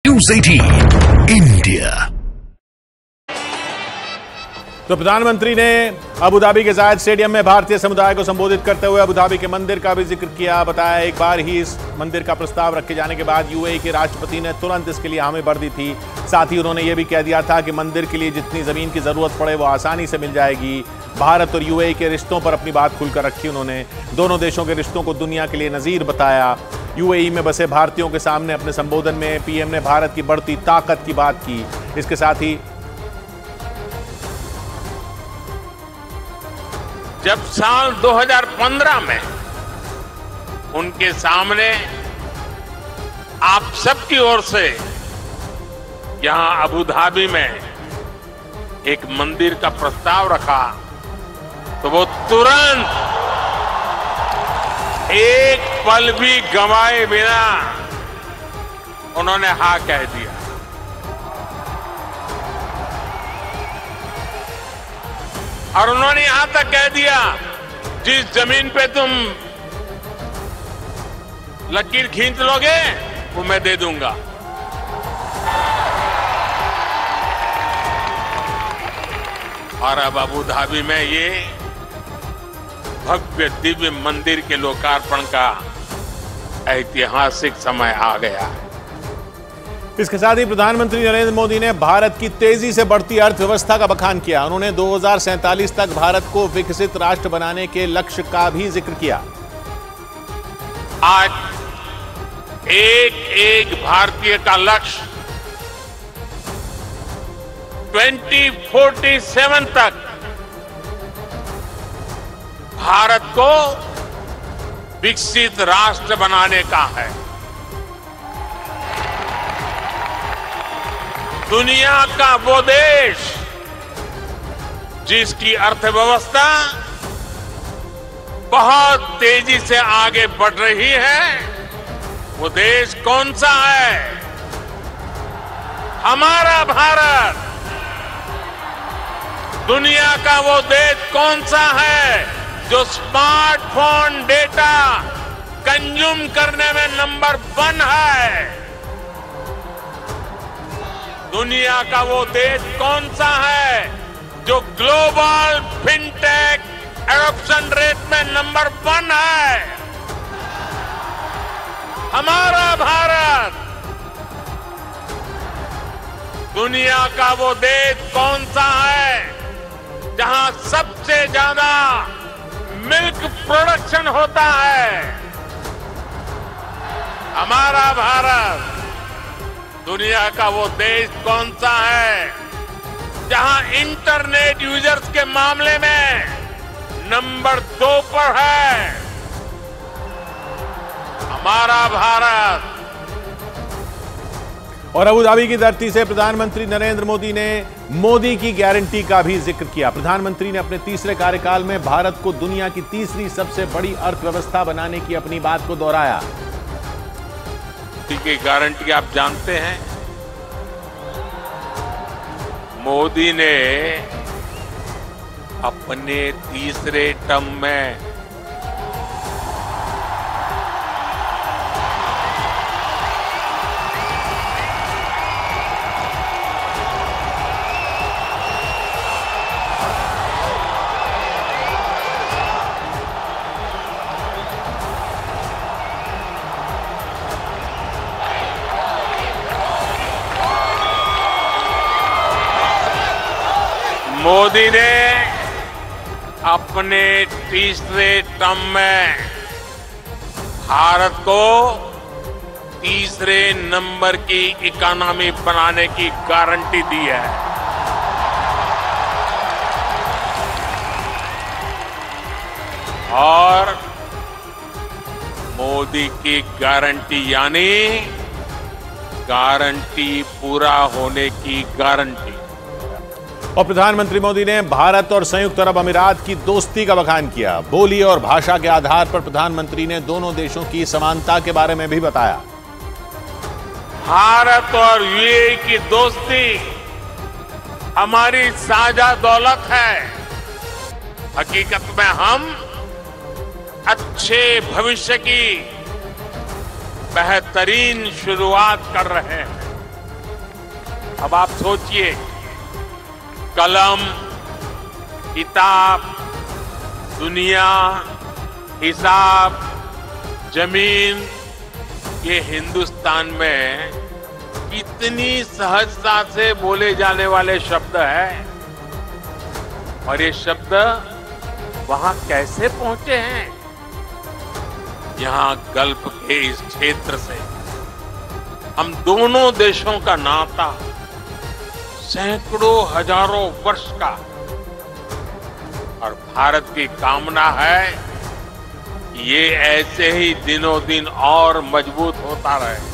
News 18 India. तो प्रधानमंत्री ने अबू धाबी के जायद स्टेडियम में भारतीय समुदाय को संबोधित करते हुए अबू धाबी के मंदिर का भी जिक्र किया। बताया एक बार ही इस मंदिर का प्रस्ताव रखे जाने के बाद यूएई के राष्ट्रपति ने तुरंत इसके लिए हामी भर दी थी। साथ ही उन्होंने ये भी कह दिया था कि मंदिर के लिए जितनी जमीन की जरूरत पड़े वो आसानी से मिल जाएगी। भारत और यूएई के रिश्तों पर अपनी बात खुलकर रखी उन्होंने। दोनों देशों के रिश्तों को दुनिया के लिए नजीर बताया। यूएई में बसे भारतीयों के सामने अपने संबोधन में पीएम ने भारत की बढ़ती ताकत की बात की। इसके साथ ही जब साल 2015 में उनके सामने आप सबकी ओर से यहां अबू धाबी में एक मंदिर का प्रस्ताव रखा तो वो तुरंत एक पल भी गंवाए बिना उन्होंने हाँ कह दिया। और उन्होंने यहां तक कह दिया जिस जमीन पे तुम लकीर खींच लोगे वो मैं दे दूंगा। और अब अबू धाबी में ये भव्य दिव्य मंदिर के लोकार्पण का ऐतिहासिक समय आ गया है। इसके साथ ही प्रधानमंत्री नरेंद्र मोदी ने भारत की तेजी से बढ़ती अर्थव्यवस्था का बखान किया। उन्होंने 2047 तक भारत को विकसित राष्ट्र बनाने के लक्ष्य का भी जिक्र किया। आज एक एक भारतीय का लक्ष्य 2047 तक भारत को विकसित राष्ट्र बनाने का है। दुनिया का वो देश जिसकी अर्थव्यवस्था बहुत तेजी से आगे बढ़ रही है, वो देश कौन सा है? हमारा भारत। दुनिया का वो देश कौन सा है जो स्मार्टफोन डेटा कंज्यूम करने में नंबर 1 है? दुनिया का वो देश कौन सा है जो ग्लोबल फिनटेक एडॉप्शन रेट में नंबर 1 है? हमारा भारत। दुनिया का वो देश कौन सा है जहां सबसे ज्यादा मिल्क प्रोडक्शन होता है? हमारा भारत। दुनिया का वो देश कौन सा है जहां इंटरनेट यूजर्स के मामले में नंबर 2 पर है? हमारा भारत। और अबू धाबी की धरती से प्रधानमंत्री नरेंद्र मोदी ने मोदी की गारंटी का भी जिक्र किया। प्रधानमंत्री ने अपने तीसरे कार्यकाल में भारत को दुनिया की तीसरी सबसे बड़ी अर्थव्यवस्था बनाने की अपनी बात को दोहराया। की गारंटी आप जानते हैं, मोदी ने अपने तीसरे टर्म में मोदी ने अपने तीसरे टर्म में भारत को तीसरे नंबर की इकोनॉमी बनाने की गारंटी दी है। और मोदी की गारंटी यानी गारंटी पूरा होने की गारंटी। और प्रधानमंत्री मोदी ने भारत और संयुक्त अरब अमीरात की दोस्ती का बखान किया। बोली और भाषा के आधार पर प्रधानमंत्री ने दोनों देशों की समानता के बारे में भी बताया। भारत और यूएई की दोस्ती हमारी साझा दौलत है। हकीकत में हम अच्छे भविष्य की बेहतरीन शुरुआत कर रहे हैं। अब आप सोचिए, कलम, किताब, दुनिया, हिसाब, जमीन, ये हिंदुस्तान में कितनी सहजता से बोले जाने वाले शब्द हैं, और ये शब्द वहां कैसे पहुंचे हैं? यहां गल्फ के इस क्षेत्र से हम दोनों देशों का नाता सैकड़ों हजारों वर्ष का, और भारत की कामना है कि ये ऐसे ही दिनों दिन और मजबूत होता रहे।